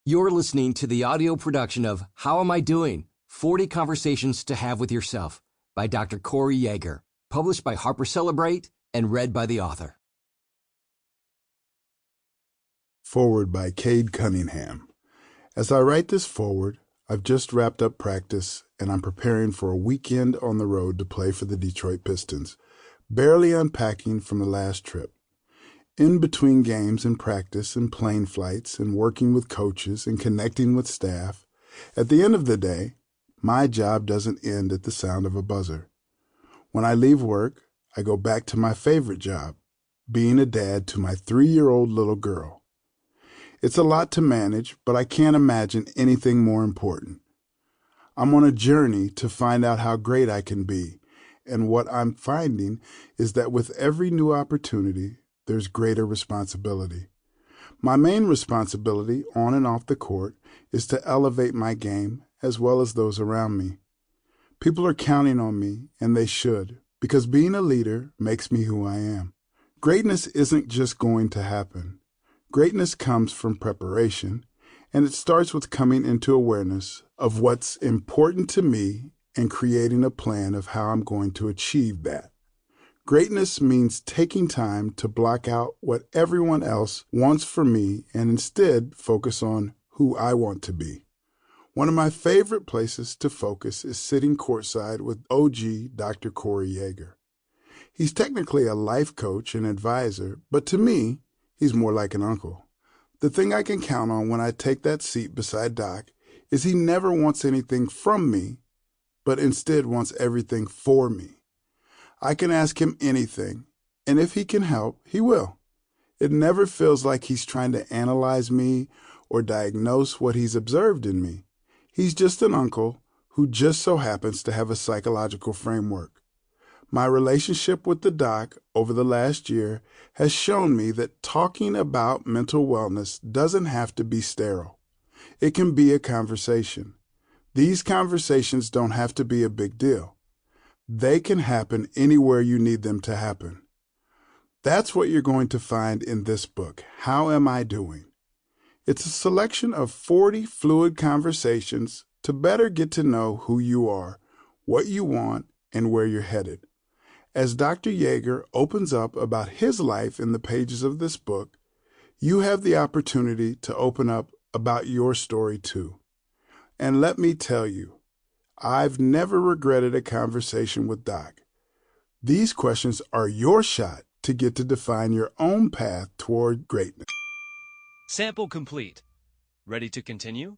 You're listening to the audio production of How Am I Doing? 40 Conversations to Have with Yourself by Dr. Corey Yeager, published by Harper Celebrate and read by the author. Forward by Cade, Cunningham. As I write this forward, I've just wrapped up practice and I'm preparing for a weekend on the road to play for the Detroit Pistons, barely unpacking from the last trip. In between games and practice and plane flights and working with coaches and connecting with staff, at the end of the day, my job doesn't end at the sound of a buzzer. When I leave work, I go back to my favorite job, being a dad to my 3-year-old little girl. It's a lot to manage, but I can't imagine anything more important. I'm on a journey to find out how great I can be, and what I'm finding is that with every new opportunity, there's greater responsibility. My main responsibility on and off the court is to elevate my game as well as those around me. People are counting on me, and they should, because being a leader makes me who I am. Greatness isn't just going to happen. Greatness comes from preparation, and it starts with coming into awareness of what's important to me and creating a plan of how I'm going to achieve that. Greatness means taking time to block out what everyone else wants for me and instead focus on who I want to be. One of my favorite places to focus is sitting courtside with OG Dr. Corey Yeager. He's technically a life coach and advisor, but to me, he's more like an uncle. The thing I can count on when I take that seat beside Doc is he never wants anything from me, but instead wants everything for me. I can ask him anything, and if he can help, he will. It never feels like he's trying to analyze me or diagnose what he's observed in me. He's just an uncle who just so happens to have a psychological framework. My relationship with the doc over the last year has shown me that talking about mental wellness doesn't have to be sterile. It can be a conversation. These conversations don't have to be a big deal. They can happen anywhere you need them to happen. That's what you're going to find in this book, How Am I Doing? It's a selection of 40 fluid conversations to better get to know who you are, what you want, and where you're headed. As Dr. Yeager opens up about his life in the pages of this book, you have the opportunity to open up about your story too. And let me tell you, I've never regretted a conversation with Doc. These questions are your shot to get to define your own path toward greatness. Sample complete. Ready to continue?